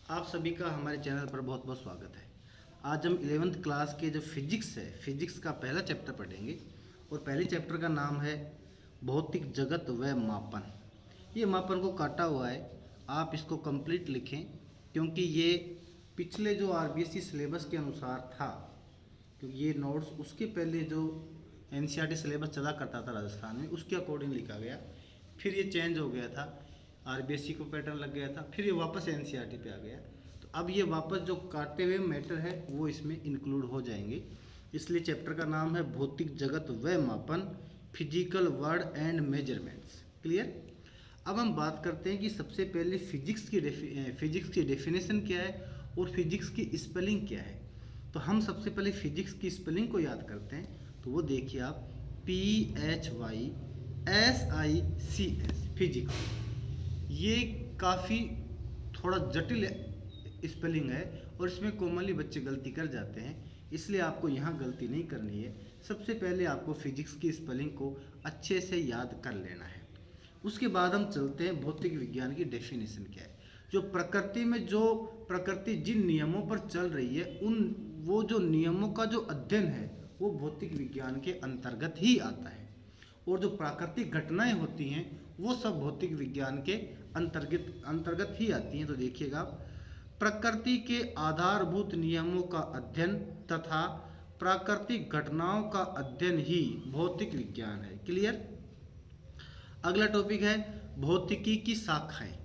आप सभी का हमारे चैनल पर बहुत बहुत स्वागत है। आज हम 11th क्लास के जो फिजिक्स है, फिजिक्स का पहला चैप्टर पढ़ेंगे और पहले चैप्टर का नाम है भौतिक जगत व मापन। ये मापन को काटा हुआ है, आप इसको कंप्लीट लिखें क्योंकि ये पिछले जो आरबीएसई सिलेबस के अनुसार था, क्योंकि ये नोट्स उसके पहले जो एनसीईआरटी सिलेबस चला करता था राजस्थान में, उसके अकॉर्डिंग लिखा गया। फिर ये चेंज हो गया था, आरबीएसई को पैटर्न लग गया था, फिर ये वापस एनसीईआरटी पे आ गया। तो अब ये वापस जो काटे हुए मैटर है वो इसमें इंक्लूड हो जाएंगे। इसलिए चैप्टर का नाम है भौतिक जगत व मापन, physical word and measurements. Clear. अब हम बात करते हैं कि सबसे पहले फिजिक्स की डेफिनेशन क्या है और फिजिक्स की स्पेलिंग क्या है। तो हम सबसे पहले फिजिक्स की स्पेलिंग को याद करते हैं। तो वो देखिए आप, PHYSICS फिजिक्स। ये काफ़ी थोड़ा जटिल स्पेलिंग है और इसमें कॉमनली बच्चे गलती कर जाते हैं, इसलिए आपको यहाँ गलती नहीं करनी है। सबसे पहले आपको फिजिक्स की स्पेलिंग को अच्छे से याद कर लेना है। उसके बाद हम चलते हैं भौतिक विज्ञान की डेफिनेशन क्या है। जो प्रकृति में जो प्रकृति जिन नियमों पर चल रही है, उन वो जो नियमों का जो अध्ययन है वो भौतिक विज्ञान के अंतर्गत ही आता है। और जो प्राकृतिक घटनाएं होती हैं वो सब भौतिक विज्ञान के अंतर्गत ही आती हैं। तो देखिएगा, प्रकृति के आधारभूत नियमों का अध्ययन तथा प्राकृतिक घटनाओं का अध्ययन ही भौतिक विज्ञान है। क्लियर। अगला टॉपिक है भौतिकी की शाखाएं।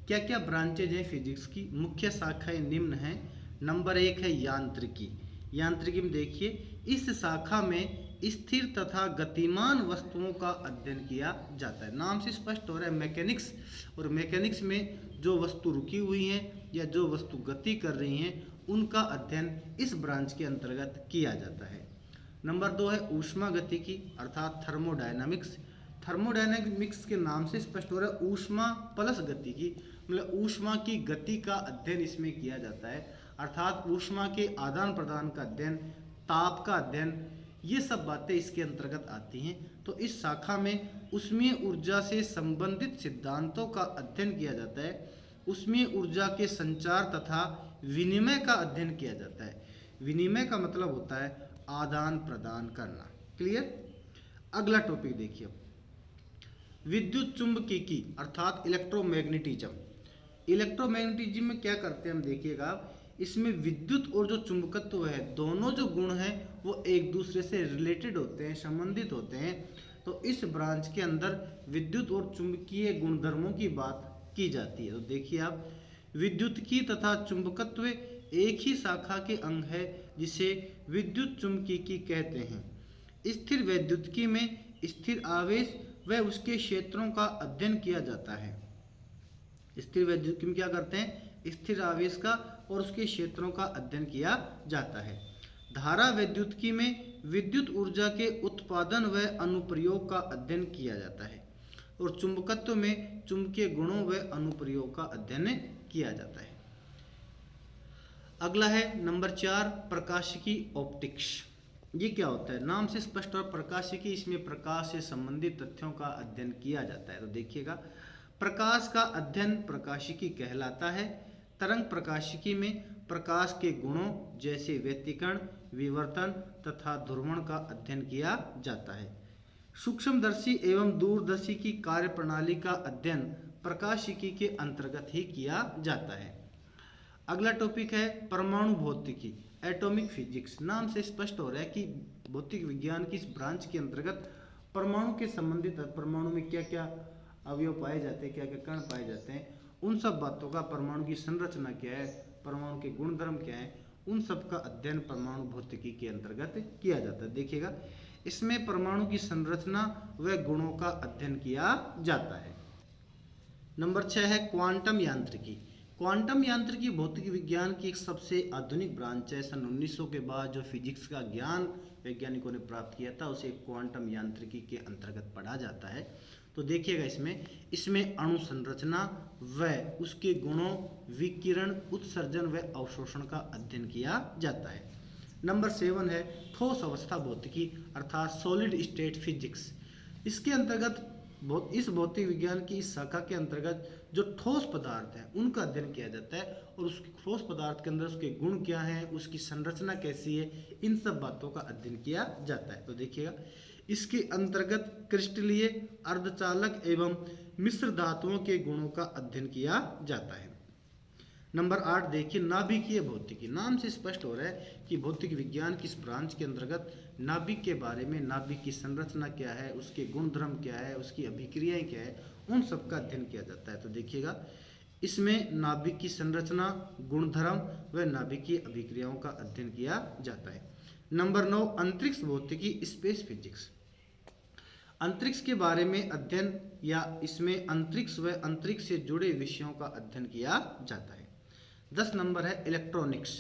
क्या क्या ब्रांचेज हैं फिजिक्स की? मुख्य शाखाएं निम्न हैं। नंबर 1 है यांत्रिकी। यांत्रिकी में देखिए, इस शाखा में स्थिर तथा गतिमान वस्तुओं का अध्ययन किया जाता है। नाम से स्पष्ट हो रहा है मैकेनिक्स, और मैकेनिक्स में जो वस्तु रुकी हुई हैं या जो वस्तु गति कर रही हैं उनका अध्ययन इस ब्रांच के अंतर्गत किया जाता है। नंबर 2 है ऊष्मा गतिकी अर्थात थर्मोडायनामिक्स। थर्मोडायनामिक्स के नाम से स्पष्ट हो रहा है ऊष्मा प्लस गतिकी, मतलब ऊष्मा की गति का अध्ययन इसमें किया जाता है, अर्थात ऊष्मा के आदान प्रदान का अध्ययन, ताप का अध्ययन, ये सब बातें इसके अंतर्गत आती हैं। तो इस शाखा में ऊष्मीय ऊर्जा से संबंधित सिद्धांतों का अध्ययन किया जाता है। ऊष्मीय ऊर्जा के संचार तथा विनिमय का अध्ययन किया जाता है। विनिमय का मतलब होता है आदान प्रदान करना। क्लियर। अगला टॉपिक देखिए, विद्युत चुंबकीय अर्थात इलेक्ट्रोमैग्नेटिज्म। इलेक्ट्रोमैग्नेटिज्म में क्या करते हैं हम देखिएगा, इसमें विद्युत और जो चुंबकत्व है दोनों जो गुण हैं वो एक दूसरे से रिलेटेड होते हैं, संबंधित होते हैं। तो इस ब्रांच के अंदर विद्युत और चुंबकीय गुणधर्मों की बात की जाती है। तो देखिए आप, विद्युतकी तथा चुंबकत्व एक ही शाखा के अंग है जिसे विद्युत चुंबकीय कहते हैं। स्थिर वैद्युतिकी में स्थिर आवेश व उसके क्षेत्रों का अध्ययन किया जाता है। स्थिर वैद्युतिकी में क्या करते हैं? स्थिर आवेश का और उसके क्षेत्रों का अध्ययन किया जाता है। धारा वैद्युतिकी में विद्युत ऊर्जा के उत्पादन व अनुप्रयोग का अध्ययन किया जाता है। और चुंबकत्व में चुंबकीय गुणों व अनुप्रयोग का अध्ययन किया जाता है। अगला है नंबर 4 प्रकाशिकी ऑप्टिक्स। ये क्या होता है? नाम से स्पष्ट और प्रकाशिकी, इसमें प्रकाश से संबंधित तथ्यों का अध्ययन किया जाता है। तो देखिएगा, प्रकाश का अध्ययन प्रकाशिकी कहलाता है। तरंग प्रकाशिकी में प्रकाश के गुणों जैसे व्यतिकरण, विवर्तन तथा ध्रुवण का अध्ययन किया जाता है। सूक्ष्मदर्शी एवं दूरदर्शी की कार्यप्रणाली का अध्ययन प्रकाशिकी के अंतर्गत ही किया जाता है। अगला टॉपिक है परमाणु भौतिकी, एटॉमिक फिजिक्स। नाम से स्पष्ट हो रहा है कि भौतिक विज्ञान की इस ब्रांच के अंतर्गत परमाणु के संबंधित, परमाणु में क्या क्या अवयव पाए जाते हैं, क्या क्या कण पाए जाते हैं, उन सब बातों का, परमाणु की संरचना क्या है, परमाणु के गुणधर्म क्या है, उन सब का अध्ययन परमाणु भौतिकी के अंतर्गत किया जाता है। देखिएगा, इसमें परमाणु की संरचना व गुणों का अध्ययन किया जाता है। नंबर 6 है क्वांटम यांत्रिकी। क्वांटम यांत्रिकी भौतिक विज्ञान की एक सबसे आधुनिक ब्रांच है। सन 1900 के बाद जो फिजिक्स का ज्ञान वैज्ञानिकों ने प्राप्त किया था उसे क्वांटम यांत्रिकी के अंतर्गत पढ़ा जाता है। तो देखिएगा, इसमें अणु संरचना व उसके गुणों, विकिरण, उत्सर्जन व अवशोषण का अध्ययन किया जाता है। नंबर 7 है ठोस अवस्था भौतिकी अर्थात सॉलिड स्टेट फिजिक्स। इसके अंतर्गत इस भौतिक विज्ञान की इस शाखा के अंतर्गत जो ठोस पदार्थ हैं उनका अध्ययन किया जाता है और उसके ठोस पदार्थ के अंदर उसके गुण क्या हैं, उसकी संरचना कैसी है, इन सब बातों का अध्ययन किया जाता है। तो देखिएगा, इसके अंतर्गत क्रिस्टलीय, अर्धचालक एवं मिश्र धातुओं के गुणों का अध्ययन किया जाता है। नंबर 8 देखिए, नाभिकीय भौतिकी। नाम से स्पष्ट हो रहा है कि भौतिक विज्ञान किस ब्रांच के अंतर्गत नाभिक के बारे में, नाभिक की संरचना क्या है, उसके गुणधर्म क्या है, उसकी अभिक्रियाएं क्या है, उन सब का अध्ययन किया जाता है। तो देखिएगा, इसमें नाभिक की संरचना, गुणधर्म व नाभिकीय अभिक्रियाओं का अध्ययन किया जाता है। नंबर 9 अंतरिक्ष भौतिकी, स्पेस फिजिक्स। अंतरिक्ष के बारे में अध्ययन या इसमें अंतरिक्ष व अंतरिक्ष से जुड़े विषयों का अध्ययन किया जाता है। 10 नंबर है इलेक्ट्रॉनिक्स।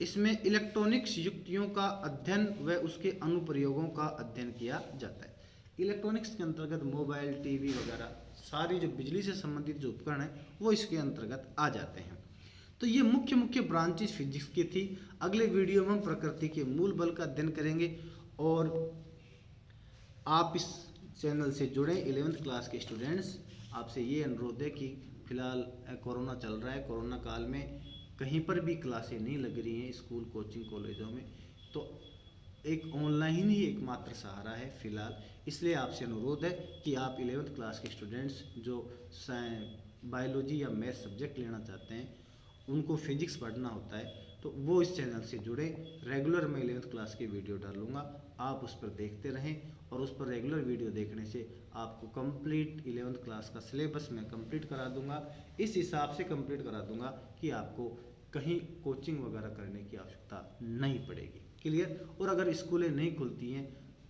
इसमें इलेक्ट्रॉनिक्स युक्तियों का अध्ययन व उसके अनुप्रयोगों का अध्ययन किया जाता है। इलेक्ट्रॉनिक्स के अंतर्गत मोबाइल, टीवी वगैरह सारी जो बिजली से संबंधित जो उपकरण हैं वो इसके अंतर्गत आ जाते हैं। तो ये मुख्य मुख्य ब्रांचेस फिजिक्स की थी। अगले वीडियो में हम प्रकृति के मूल बल का अध्ययन करेंगे। और आप इस चैनल से जुड़े 11th क्लास के स्टूडेंट्स, आपसे ये अनुरोध है कि फिलहाल कोरोना चल रहा है, कोरोना काल में कहीं पर भी क्लासें नहीं लग रही हैं स्कूल, कोचिंग, कॉलेजों में, तो एक ऑनलाइन ही एकमात्र सहारा है फिलहाल। इसलिए आपसे अनुरोध है कि आप 11th क्लास के स्टूडेंट्स जो बायोलॉजी या मैथ सब्जेक्ट लेना चाहते हैं, उनको फिजिक्स पढ़ना होता है, तो वो इस चैनल से जुड़े। रेगुलर मैं 11th क्लास की वीडियो डालूंगा, आप उस पर देखते रहें। और उस पर रेगुलर वीडियो देखने से आपको कंप्लीट 11th क्लास का सिलेबस मैं कंप्लीट करा दूंगा। इस हिसाब से कंप्लीट करा दूंगा कि आपको कहीं कोचिंग वगैरह करने की आवश्यकता नहीं पड़ेगी। क्लियर? और अगर स्कूलें नहीं खुलती हैं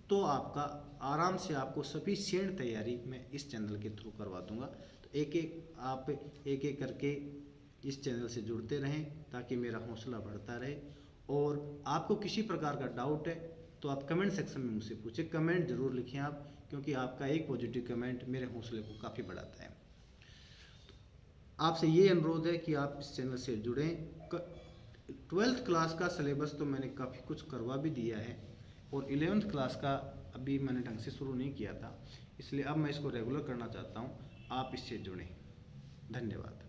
तो आपका आराम से आपको सफिशिएंट तैयारी मैं इस चैनल के थ्रू करवा दूंगा। तो आप एक एक करके इस चैनल से जुड़ते रहें ताकि मेरा हौसला बढ़ता रहे। और आपको किसी प्रकार का डाउट है तो आप कमेंट सेक्शन में मुझसे पूछें। कमेंट जरूर लिखें आप, क्योंकि आपका एक पॉजिटिव कमेंट मेरे हौसले को काफ़ी बढ़ाता है। तो आपसे ये अनुरोध है कि आप इस चैनल से जुड़ें। 12th क्लास का सिलेबस तो मैंने काफ़ी कुछ करवा भी दिया है, और 11th क्लास का अभी मैंने ढंग से शुरू नहीं किया था, इसलिए अब मैं इसको रेगुलर करना चाहता हूँ। आप इससे जुड़ें। धन्यवाद।